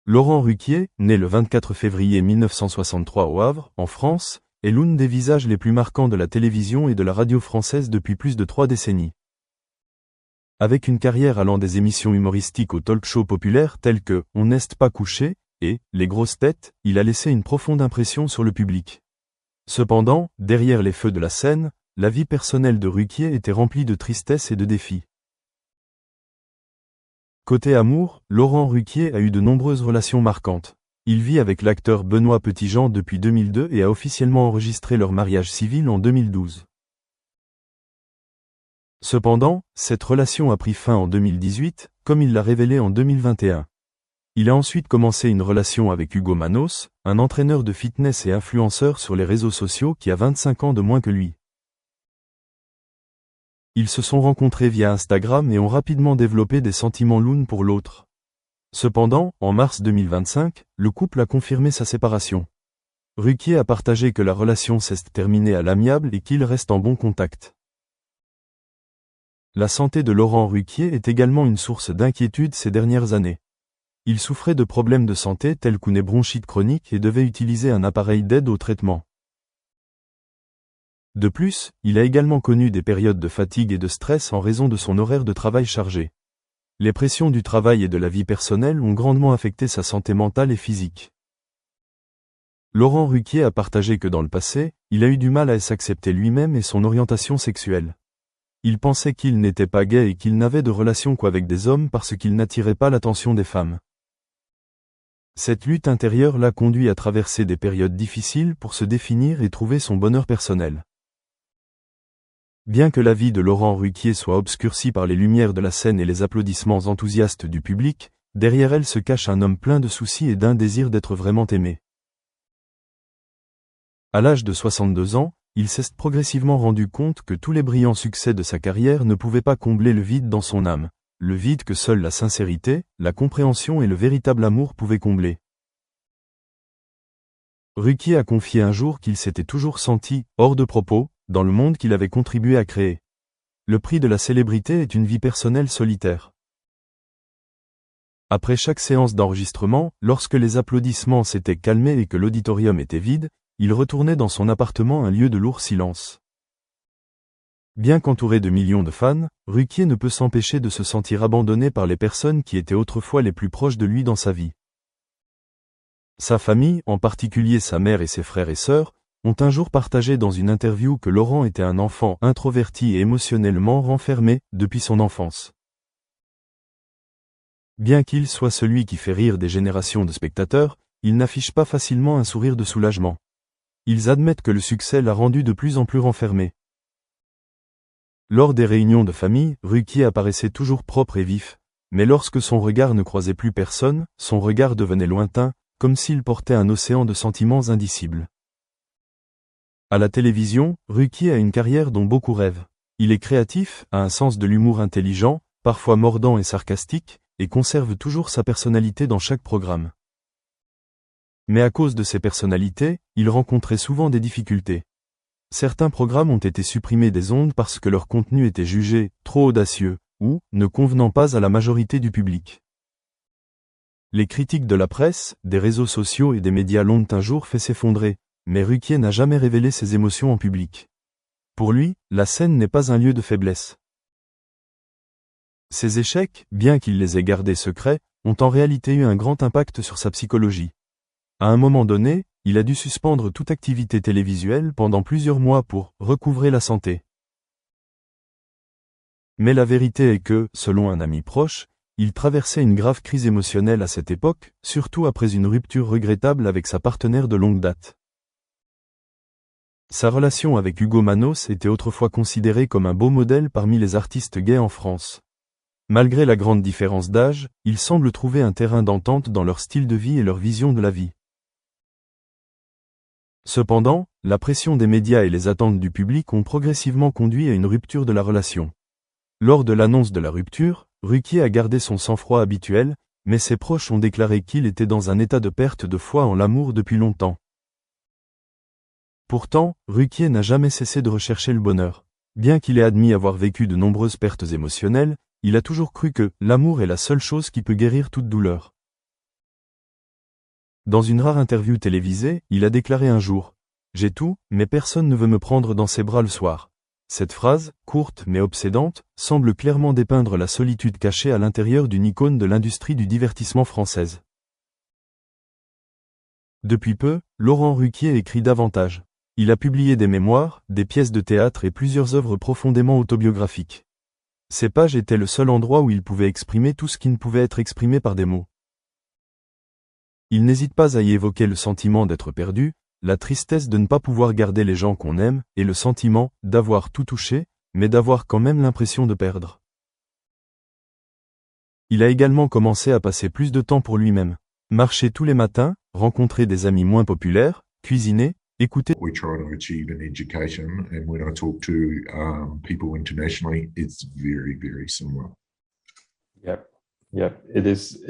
Laurent Ruquier, né le 24 février 1963 au Havre, en France, est l'un des visages les plus marquants de la télévision et de la radio française depuis plus de 3 décennies. Avec une carrière allant des émissions humoristiques aux talk-shows populaires tels que « On n'est pas couché » et « Les grosses têtes », il a laissé une profonde impression sur le public. Cependant, derrière les feux de la scène, la vie personnelle de Ruquier était remplie de tristesse et de défis. Côté amour, Laurent Ruquier a eu de nombreuses relations marquantes. Il vit avec l'acteur Benoît Petitjean depuis 2002 et a officiellement enregistré leur mariage civil en 2012. Cependant, cette relation a pris fin en 2018, comme il l'a révélé en 2021. Il a ensuite commencé une relation avec Hugo Manos, un entraîneur de fitness et influenceur sur les réseaux sociaux qui a 25 ans de moins que lui. Ils se sont rencontrés via Instagram et ont rapidement développé des sentiments l'un pour l'autre. Cependant, en mars 2025, le couple a confirmé sa séparation. Ruquier a partagé que la relation s'est terminée à l'amiable et qu'il reste en bon contact. La santé de Laurent Ruquier est également une source d'inquiétude ces dernières années. Il souffrait de problèmes de santé tels qu'une bronchite chronique et devait utiliser un appareil d'aide au traitement. De plus, il a également connu des périodes de fatigue et de stress en raison de son horaire de travail chargé. Les pressions du travail et de la vie personnelle ont grandement affecté sa santé mentale et physique. Laurent Ruquier a partagé que dans le passé, il a eu du mal à s'accepter lui-même et son orientation sexuelle. Il pensait qu'il n'était pas gay et qu'il n'avait de relation qu'avec des hommes parce qu'il n'attirait pas l'attention des femmes. Cette lutte intérieure l'a conduit à traverser des périodes difficiles pour se définir et trouver son bonheur personnel. Bien que la vie de Laurent Ruquier soit obscurcie par les lumières de la scène et les applaudissements enthousiastes du public, derrière elle se cache un homme plein de soucis et d'un désir d'être vraiment aimé. À l'âge de 62 ans, il s'est progressivement rendu compte que tous les brillants succès de sa carrière ne pouvaient pas combler le vide dans son âme, le vide que seule la sincérité, la compréhension et le véritable amour pouvaient combler. Ruquier a confié un jour qu'il s'était toujours senti « hors de propos » dans le monde qu'il avait contribué à créer. Le prix de la célébrité est une vie personnelle solitaire. Après chaque séance d'enregistrement, lorsque les applaudissements s'étaient calmés et que l'auditorium était vide, il retournait dans son appartement un lieu de lourd silence. Bien qu'entouré de millions de fans, Ruquier ne peut s'empêcher de se sentir abandonné par les personnes qui étaient autrefois les plus proches de lui dans sa vie. Sa famille, en particulier sa mère et ses frères et sœurs, ont un jour partagé dans une interview que Laurent était un enfant introverti et émotionnellement renfermé depuis son enfance. Bien qu'il soit celui qui fait rire des générations de spectateurs, il n'affiche pas facilement un sourire de soulagement. Ils admettent que le succès l'a rendu de plus en plus renfermé. Lors des réunions de famille, Ruquier apparaissait toujours propre et vif, mais lorsque son regard ne croisait plus personne, son regard devenait lointain, comme s'il portait un océan de sentiments indicibles. À la télévision, Ruquier a une carrière dont beaucoup rêvent. Il est créatif, a un sens de l'humour intelligent, parfois mordant et sarcastique, et conserve toujours sa personnalité dans chaque programme. Mais à cause de ses personnalités, il rencontrait souvent des difficultés. Certains programmes ont été supprimés des ondes parce que leur contenu était jugé trop audacieux, ou ne convenant pas à la majorité du public. Les critiques de la presse, des réseaux sociaux et des médias l'ont un jour fait s'effondrer, mais Ruquier n'a jamais révélé ses émotions en public. Pour lui, la scène n'est pas un lieu de faiblesse. Ses échecs, bien qu'il les ait gardés secrets, ont en réalité eu un grand impact sur sa psychologie. À un moment donné, il a dû suspendre toute activité télévisuelle pendant plusieurs mois pour recouvrer la santé. Mais la vérité est que, selon un ami proche, il traversait une grave crise émotionnelle à cette époque, surtout après une rupture regrettable avec sa partenaire de longue date. Sa relation avec Hugo Manos était autrefois considérée comme un beau modèle parmi les artistes gays en France. Malgré la grande différence d'âge, ils semblent trouver un terrain d'entente dans leur style de vie et leur vision de la vie. Cependant, la pression des médias et les attentes du public ont progressivement conduit à une rupture de la relation. Lors de l'annonce de la rupture, Ruquier a gardé son sang-froid habituel, mais ses proches ont déclaré qu'il était dans un état de perte de foi en l'amour depuis longtemps. Pourtant, Ruquier n'a jamais cessé de rechercher le bonheur. Bien qu'il ait admis avoir vécu de nombreuses pertes émotionnelles, il a toujours cru que l'amour est la seule chose qui peut guérir toute douleur. Dans une rare interview télévisée, il a déclaré un jour « J'ai tout, mais personne ne veut me prendre dans ses bras le soir ». Cette phrase, courte mais obsédante, semble clairement dépeindre la solitude cachée à l'intérieur d'une icône de l'industrie du divertissement française. Depuis peu, Laurent Ruquier écrit davantage. Il a publié des mémoires, des pièces de théâtre et plusieurs œuvres profondément autobiographiques. Ces pages étaient le seul endroit où il pouvait exprimer tout ce qui ne pouvait être exprimé par des mots. Il n'hésite pas à y évoquer le sentiment d'être perdu, la tristesse de ne pas pouvoir garder les gens qu'on aime, et le sentiment d'avoir tout touché, mais d'avoir quand même l'impression de perdre. Il a également commencé à passer plus de temps pour lui-même. Marcher tous les matins, rencontrer des amis moins populaires, cuisiner, écouter. We try to achieve an education, and when I talk to people internationally, it's very, very similar. Yep. Yep. It is.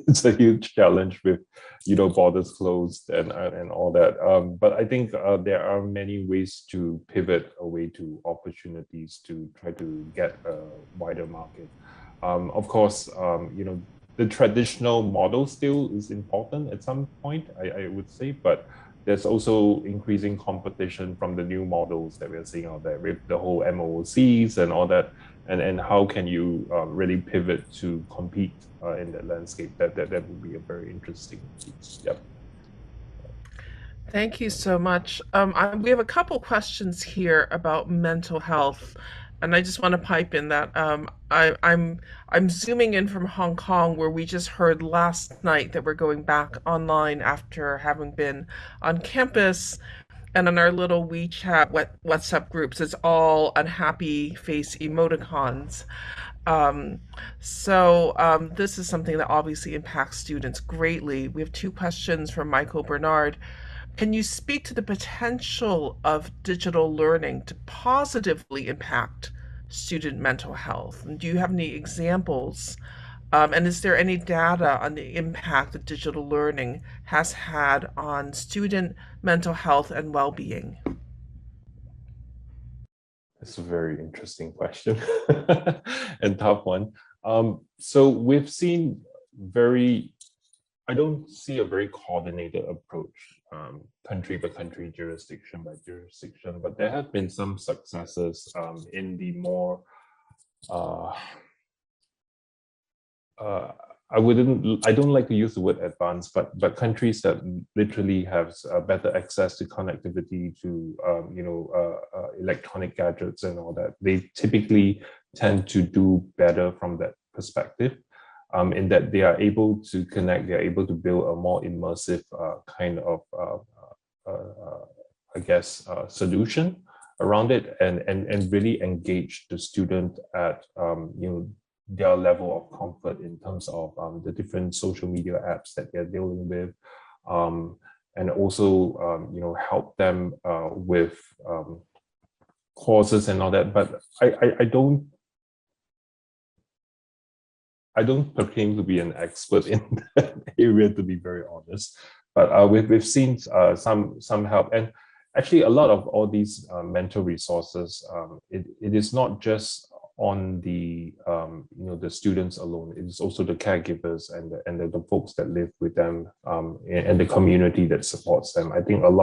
It's a huge challenge with, borders closed and all that. But I think there are many ways to pivot away to opportunities to try to get a wider market. Of course, the traditional model still is important at some point, I would say, but there's also increasing competition from the new models that we're seeing out there with the whole MOOCs and all that. And how can you really pivot to compete in that landscape? That would be a very interesting piece. Yep. Thank you so much. We have a couple questions here about mental health, and I just want to pipe in that I'm zooming in from Hong Kong, where we just heard last night that we're going back online after having been on campus. And on our little WeChat, WhatsApp groups, it's all unhappy face emoticons. This is something that obviously impacts students greatly. We have two questions from Michael Bernard. Can you speak to the potential of digital learning to positively impact student mental health? And do you have any examples? And is there any data on the impact that digital learning has had on student mental health and well-being? That's a very interesting question and tough one. So we've seen I don't see a very coordinated approach, country by country, jurisdiction by jurisdiction, but there have been some successes in the more I don't like to use the word advanced, but countries that literally have better access to connectivity, to electronic gadgets and all that. They typically tend to do better from that perspective, in that they are able to connect, they are able to build a more immersive kind of, solution around it, and really engage the student at their level of comfort in terms of the different social media apps that they're dealing with, and also help them with courses and all that. But I don't proclaim to be an expert in that area, to be very honest. But we've seen some help, and actually a lot of all these mental resources. It is not just on the the students alone. It is also the caregivers and the folks that live with them, and the community that supports them. I think a lot